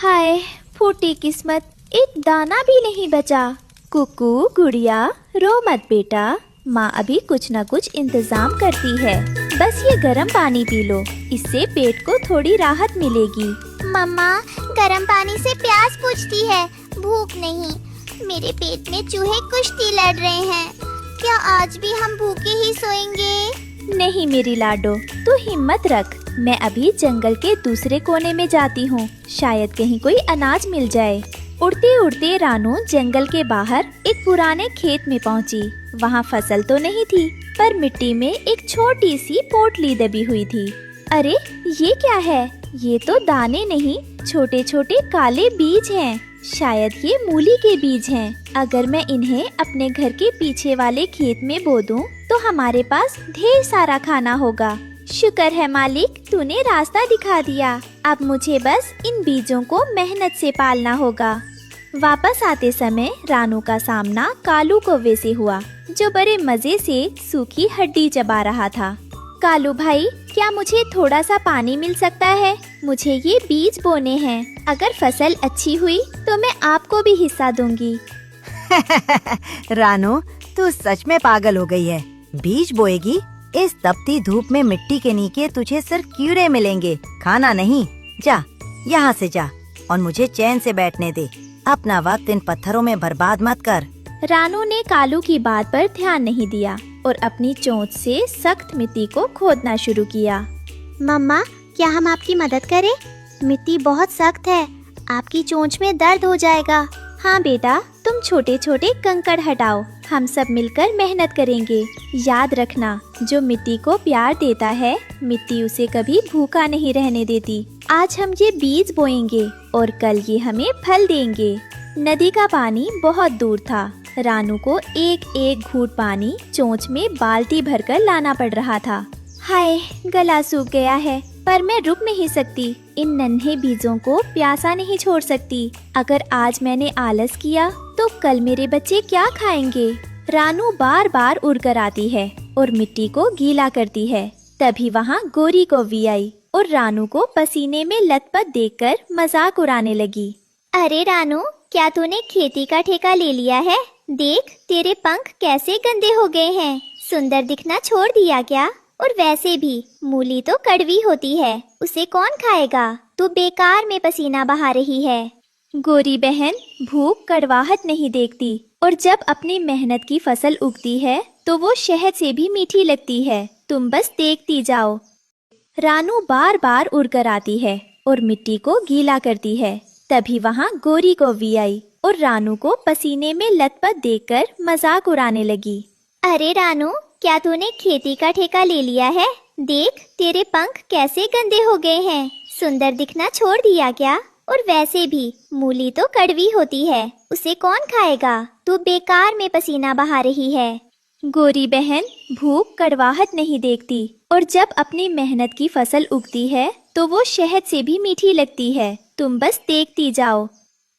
हाय, फूटी किस्मत, एक दाना भी नहीं बचा। कुकू गुड़िया, रो मत बेटा, माँ अभी कुछ न कुछ इंतजाम करती है। बस ये गर्म पानी पी लो, इससे पेट को थोड़ी राहत मिलेगी। मम्मा, गर्म पानी से प्यास बुझती है, भूख नहीं। मेरे पेट में चूहे कुश्ती लड़ रहे हैं। क्या आज भी हम भूखे ही सोएंगे? नहीं मेरी लाडो, तू हिम्मत रख। मैं अभी जंगल के दूसरे कोने में जाती हूँ, शायद कहीं कोई अनाज मिल जाए। उड़ते उड़ते रानू जंगल के बाहर एक पुराने खेत में पहुँची। वहाँ फसल तो नहीं थी, पर मिट्टी में एक छोटी सी पोटली दबी हुई थी। अरे ये क्या है? ये तो दाने नहीं, छोटे छोटे काले बीज हैं। शायद ये मूली के बीज हैं। अगर मैं इन्हें अपने घर के पीछे वाले खेत में बो दूं, तो हमारे पास ढेर सारा खाना होगा। शुक्र है मालिक, तूने रास्ता दिखा दिया। अब मुझे बस इन बीजों को मेहनत से पालना होगा। वापस आते समय रानू का सामना कालू कौवे से हुआ, जो बड़े मजे से सूखी हड्डी चबा रहा था। कालू भाई, क्या मुझे थोड़ा सा पानी मिल सकता है? मुझे ये बीज बोने हैं। अगर फसल अच्छी हुई तो मैं आपको भी हिस्सा दूंगी। रानू, तू सच में पागल हो गई है। बीज बोएगी? इस तपती धूप में मिट्टी के नीचे तुझे सिर्फ कीड़े मिलेंगे, खाना नहीं। जा, यहाँ से जा और मुझे चैन से बैठने दे। अपना वक्त इन पत्थरों में बर्बाद मत कर। रानू ने कालू की बात पर ध्यान नहीं दिया और अपनी चोंच से सख्त मिट्टी को खोदना शुरू किया। मम्मा, क्या हम आपकी मदद करें? मिट्टी बहुत सख्त है, आपकी चोंच में दर्द हो जाएगा। हाँ बेटा, तुम छोटे छोटे कंकड़ हटाओ, हम सब मिलकर मेहनत करेंगे। याद रखना, जो मिट्टी को प्यार देता है, मिट्टी उसे कभी भूखा नहीं रहने देती। आज हम ये बीज बोएंगे और कल ये हमें फल देंगे। नदी का पानी बहुत दूर था। रानू को एक एक घूंट पानी चोंच में बाल्टी भरकर लाना पड़ रहा था। हाय, गला सूख गया है, पर मैं रुक नहीं सकती। इन नन्हे बीजों को प्यासा नहीं छोड़ सकती। अगर आज मैंने आलस किया तो कल मेरे बच्चे क्या खाएंगे? रानू बार बार उड़कर आती है और मिट्टी को गीला करती है। तभी वहाँ गोरी कौवी आई और रानू को पसीने में लथपथ देखकर मजाक उड़ाने लगी। अरे रानू, क्या तूने खेती का ठेका ले लिया है? देख, तेरे पंख कैसे गंदे हो गए हैं। सुंदर दिखना छोड़ दिया क्या? और वैसे भी मूली तो कड़वी होती है, उसे कौन खाएगा? तू बेकार में पसीना बहा रही है। गोरी बहन, भूख कड़वाहट नहीं देखती, और जब अपनी मेहनत की फसल उगती है तो वो शहद से भी मीठी लगती है। तुम बस देखती जाओ। रानू बार बार उड़कर आती है और मिट्टी को गीला करती है। तभी वहाँ गोरी कौवी आई और रानू को पसीने में लथपथ देखकर मजाक उड़ाने लगी। अरे रानू, क्या तूने खेती का ठेका ले लिया है? देख, तेरे पंख कैसे गंदे हो गए हैं। सुंदर दिखना छोड़ दिया क्या? और वैसे भी मूली तो कड़वी होती है, उसे कौन खाएगा? तू बेकार में पसीना बहा रही है। गोरी बहन, भूख कड़वाहट नहीं देखती, और जब अपनी मेहनत की फसल उगती है तो वो शहद से भी मीठी लगती है। तुम बस देखती जाओ।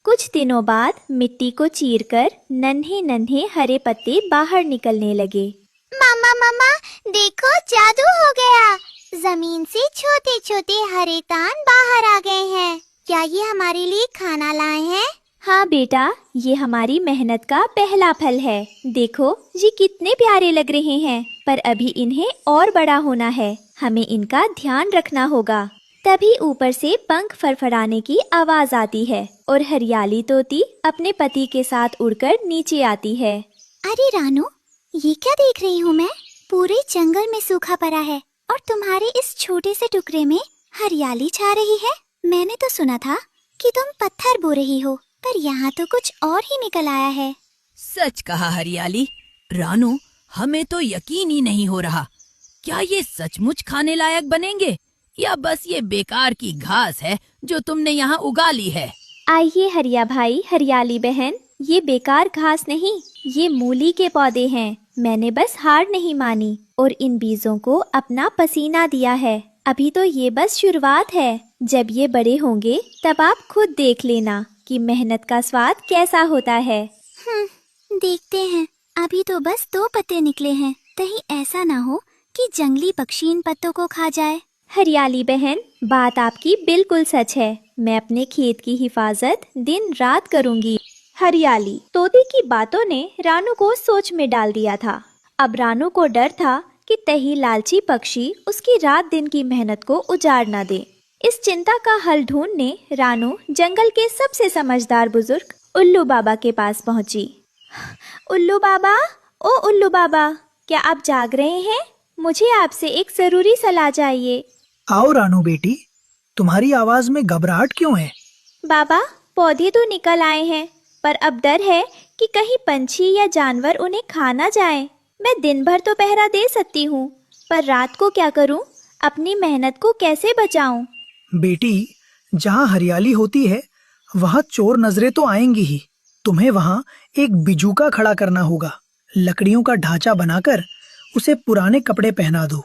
कुछ दिनों बाद मिट्टी को चीरकर नन्हे नन्हे हरे पत्ते बाहर निकलने लगे। मामा मामा, देखो, जादू हो गया। जमीन से छोटे छोटे हरे तान बाहर आ गए हैं। क्या ये हमारे लिए खाना लाए हैं? हाँ बेटा, ये हमारी मेहनत का पहला फल है। देखो, ये कितने प्यारे लग रहे हैं, पर अभी इन्हें और बड़ा होना है। हमें इनका ध्यान रखना होगा। तभी ऊपर से पंख फड़फड़ाने की आवाज आती है और हरियाली तोती अपने पति के साथ उड़कर नीचे आती है। अरे रानू, ये क्या देख रही हूँ मैं? पूरे जंगल में सूखा पड़ा है और तुम्हारे इस छोटे से टुकड़े में हरियाली छा रही है। मैंने तो सुना था कि तुम पत्थर बो रही हो, पर यहाँ तो कुछ और ही निकल आया है। सच कहा हरियाली। रानू, हमें तो यकीन ही नहीं हो रहा। क्या ये सचमुच खाने लायक बनेंगे, या बस ये बेकार की घास है जो तुमने यहाँ उगा ली है? आइए हरिया भाई, हरियाली बहन, ये बेकार घास नहीं, ये मूली के पौधे हैं। मैंने बस हार नहीं मानी और इन बीजों को अपना पसीना दिया है। अभी तो ये बस शुरुआत है। जब ये बड़े होंगे तब आप खुद देख लेना कि मेहनत का स्वाद कैसा होता है। देखते हैं। अभी तो बस 2 पत्ते निकले हैं, कहीं ऐसा ना हो कि जंगली पक्षी इन पत्तों को खा जाए। हरियाली बहन, बात आपकी बिल्कुल सच है। मैं अपने खेत की हिफाजत दिन रात करूंगी। हरियाली तोते की बातों ने रानू को सोच में डाल दिया था। अब रानू को डर था कि कहीं लालची पक्षी उसकी रात दिन की मेहनत को उजाड़ न दे। इस चिंता का हल ढूंढने रानू जंगल के सबसे समझदार बुजुर्ग उल्लू बाबा के पास पहुंची। उल्लू बाबा, ओ उल्लू बाबा, क्या आप जाग रहे हैं? मुझे आपसे एक जरूरी सलाह चाहिए। आओ रानू बेटी, तुम्हारी आवाज में घबराहट क्यों है? बाबा, पौधे तो निकल आए हैं, पर अब डर है कि कहीं पंछी या जानवर उन्हें खा ना जाए। मैं दिन भर तो पहरा दे सकती हूँ, पर रात को क्या करूँ? अपनी मेहनत को कैसे बचाऊं? बेटी, जहाँ हरियाली होती है वहाँ चोर नजरें तो आएंगी ही। तुम्हें वहाँ एक बिजूका खड़ा करना होगा। लकड़ियों का ढांचा बनाकर उसे पुराने कपड़े पहना दो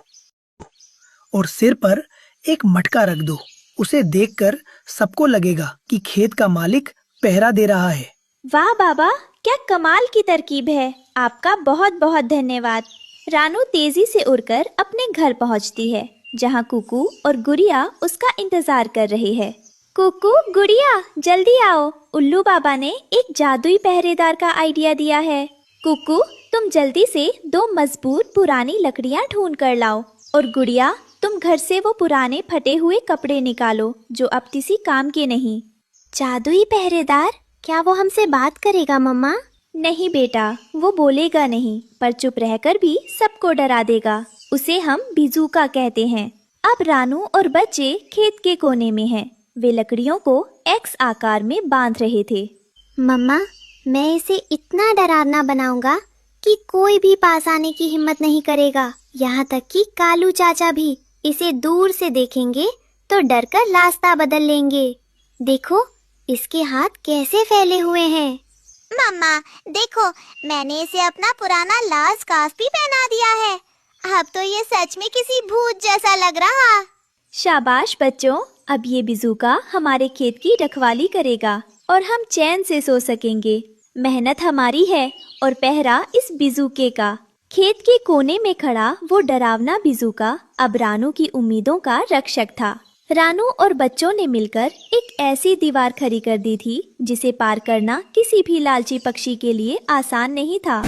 और सिर पर एक मटका रख दो। उसे देखकर सबको लगेगा कि खेत का मालिक पहरा दे रहा है। वाह बाबा, क्या कमाल की तरकीब है। आपका बहुत बहुत धन्यवाद। रानू तेजी से उड़कर अपने घर पहुंचती है, जहां कुकू और गुड़िया उसका इंतजार कर रही है। कुकू, गुड़िया, जल्दी आओ। उल्लू बाबा ने एक जादुई पहरेदार का आइडिया दिया है। कुकू, तुम जल्दी से 2 मजबूत पुरानी लकड़ियां ढूंढ कर लाओ, और गुड़िया, तुम घर से वो पुराने फटे हुए कपड़े निकालो जो अब किसी काम के नहीं। जादुई पहरेदार? क्या वो हमसे बात करेगा मम्मा? नहीं बेटा, वो बोलेगा नहीं, पर चुप रहकर भी सबको डरा देगा। उसे हम बिजूका कहते हैं। अब रानू और बच्चे खेत के कोने में हैं। वे लकड़ियों को एक्स आकार में बांध रहे थे। मम्मा, मैं इसे इतना डरावना बनाऊंगा कि कोई भी पास आने की हिम्मत नहीं करेगा। यहाँ तक कि कालू चाचा भी इसे दूर से देखेंगे तो डरकर रास्ता बदल लेंगे। देखो, इसके हाथ कैसे फैले हुए हैं। मम्मा, देखो, मैंने इसे अपना पुराना लाल स्कार्फ भी पहना दिया है। अब तो ये सच में किसी भूत जैसा लग रहा। शाबाश बच्चों, अब ये बिजूका हमारे खेत की रखवाली करेगा और हम चैन से सो सकेंगे। मेहनत हमारी है और पहरा इस बिजूके का। खेत के कोने में खड़ा वो डरावना बिजूका अब रानू की उम्मीदों का रक्षक था। रानू और बच्चों ने मिलकर एक ऐसी दीवार खड़ी कर दी थी जिसे पार करना किसी भी लालची पक्षी के लिए आसान नहीं था।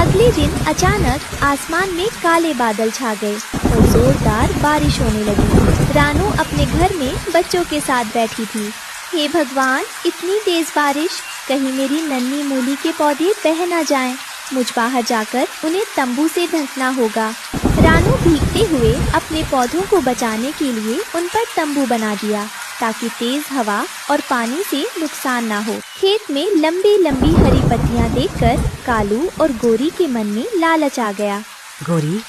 अगले दिन अचानक आसमान में काले बादल छा गए और जोरदार बारिश होने लगी। रानू अपने घर में बच्चों के साथ बैठी थी। हे भगवान, इतनी तेज बारिश, कहीं मेरी नन्ही मूली के पौधे बह न जाएं। मुझ बाहर जाकर उन्हें तंबू से ढकना होगा। रानू भीगते हुए अपने पौधों को बचाने के लिए उन पर तंबू बना दिया ताकि तेज हवा और पानी से नुकसान ना हो। खेत में लंबी लंबी हरी पत्तियां देखकर कालू और गोरी के मन में लालच आ गया। गोरी,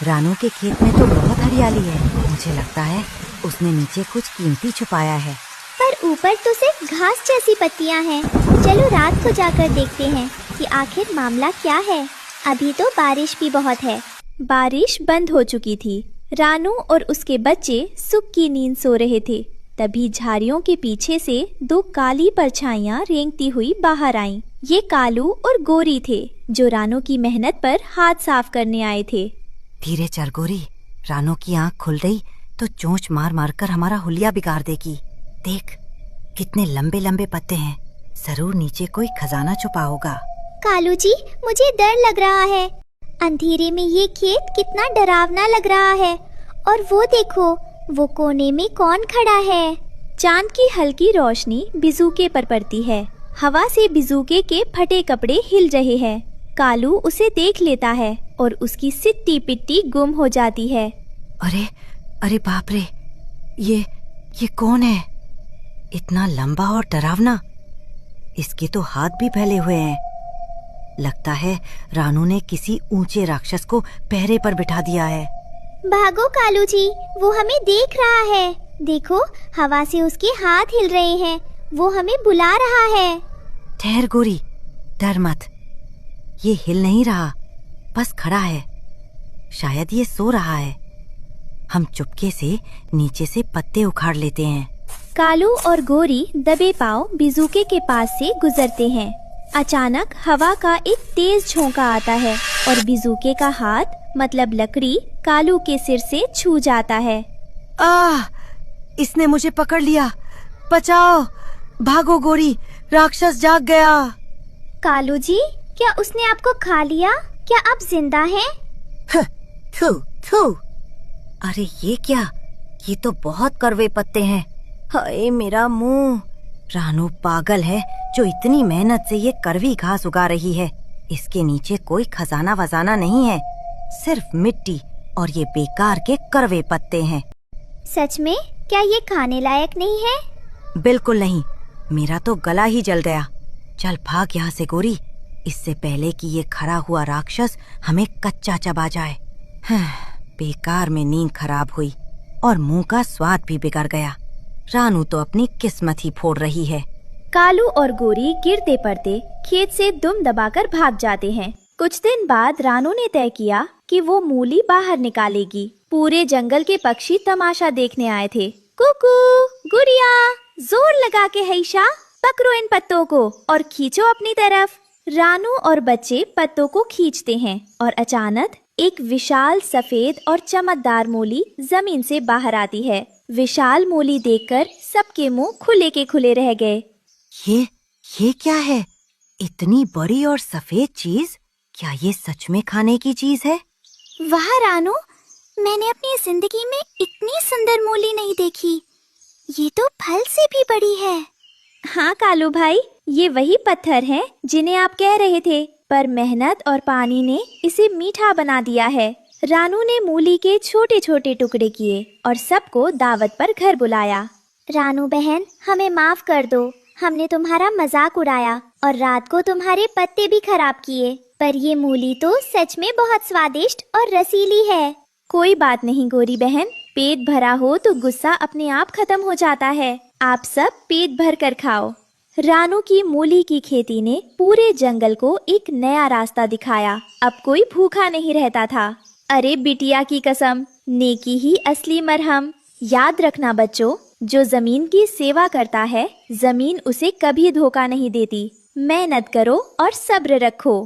रानू के खेत में तो बहुत हरियाली है। मुझे लगता है उसने नीचे कुछ कीमती छुपाया है। पर ऊपर तो सिर्फ घास जैसी पत्तियां हैं। चलो रात को जाकर देखते हैं कि आखिर मामला क्या है। अभी तो बारिश भी बहुत है। बारिश बंद हो चुकी थी। रानू और उसके बच्चे सुख की नींद सो रहे थे। तभी झाड़ियों के पीछे से 2 काली परछाइयां रेंगती हुई बाहर आईं। ये कालू और गोरी थे जो रानू की मेहनत पर हाथ साफ करने आए थे। धीरे चल गोरी, रानू की आंख खुल गई तो चोंच मार मार कर हमारा हुलिया बिगाड़ देगी। देख, कितने लंबे लंबे पत्ते हैं। जरूर नीचे कोई खजाना छुपा होगा। कालू जी, मुझे डर लग रहा है। अंधेरे में ये खेत कितना डरावना लग रहा है। और वो देखो, वो कोने में कौन खड़ा है? चांद की हल्की रोशनी बिजूके पर पड़ती है। हवा से बिजूके के फटे कपड़े हिल रहे हैं। कालू उसे देख लेता है और उसकी सिट्टी पिट्टी गुम हो जाती है। अरे अरे बाप रे, ये कौन है? इतना लंबा और डरावना। इसके तो हाथ भी फैले हुए हैं। लगता है रानू ने किसी ऊंचे राक्षस को पहरे पर बिठा दिया है। भागो कालू जी, वो हमें देख रहा है। देखो, हवा से उसके हाथ हिल रहे हैं। वो हमें बुला रहा है। ठहर गोरी, डर मत। ये हिल नहीं रहा, बस खड़ा है। शायद ये सो रहा है। हम चुपके से नीचे से पत्ते उखाड़ लेते हैं। कालू और गोरी दबे पांव बिजूके के पास से गुजरते हैं। अचानक हवा का एक तेज झोंका आता है और बिजूके का हाथ मतलब लकड़ी कालू के सिर से छू जाता है। इसने मुझे पकड़ लिया। बचाओ, भागो गोरी, राक्षस जाग गया। कालू जी, क्या उसने आपको खा लिया? क्या आप जिंदा हैं? थू थू। अरे ये क्या, ये तो बहुत कड़वे पत्ते हैं। हाय मेरा मुंह। रानू पागल है जो इतनी मेहनत से ये कड़वी घास उगा रही है। इसके नीचे कोई खजाना वजाना नहीं है, सिर्फ मिट्टी और ये बेकार के कड़वे पत्ते हैं। सच में? क्या ये खाने लायक नहीं है? बिल्कुल नहीं, मेरा तो गला ही जल गया। चल भाग यहाँ से गोरी, इससे पहले कि ये खरा हुआ राक्षस हमें कच्चा चबा जाए। बेकार में नींद खराब हुई और मुंह का स्वाद भी बिगड़ गया। रानू तो अपनी किस्मत ही फोड़ रही है। कालू और गोरी गिरते पड़ते खेत से दुम दबाकर भाग जाते हैं। कुछ दिन बाद रानू ने तय किया कि वो मूली बाहर निकालेगी। पूरे जंगल के पक्षी तमाशा देखने आए थे। कुकू, गुड़िया, जोर लगा के हैशा, पकड़ो इन पत्तों को और खींचो अपनी तरफ। रानू और बच्चे पत्तों को खींचते हैं और अचानक एक विशाल सफेद और चमकदार मूली जमीन से बाहर आती है। विशाल मूली देखकर सबके मुंह खुले के खुले रह गए। ये क्या है? इतनी बड़ी और सफेद चीज, क्या ये सच में खाने की चीज है? वाह रानू, मैंने अपनी जिंदगी में इतनी सुंदर मूली नहीं देखी। ये तो फल से भी बड़ी है। हाँ कालू भाई, ये वही पत्थर हैं जिन्हें आप कह रहे थे, पर मेहनत और पानी ने इसे मीठा बना दिया है। रानू ने मूली के छोटे छोटे टुकड़े किए और सबको दावत पर घर बुलाया। रानू बहन, हमें माफ कर दो। हमने तुम्हारा मजाक उड़ाया और रात को तुम्हारे पत्ते भी खराब किए, पर ये मूली तो सच में बहुत स्वादिष्ट और रसीली है। कोई बात नहीं गोरी बहन, पेट भरा हो तो गुस्सा अपने आप खत्म हो जाता है। आप सब पेट भर कर खाओ। रानू की मूली की खेती ने पूरे जंगल को एक नया रास्ता दिखाया। अब कोई भूखा नहीं रहता था। अरे बिटिया की कसम, नेकी ही असली मरहम। याद रखना बच्चों, जो जमीन की सेवा करता है, जमीन उसे कभी धोखा नहीं देती। मेहनत करो और सब्र रखो।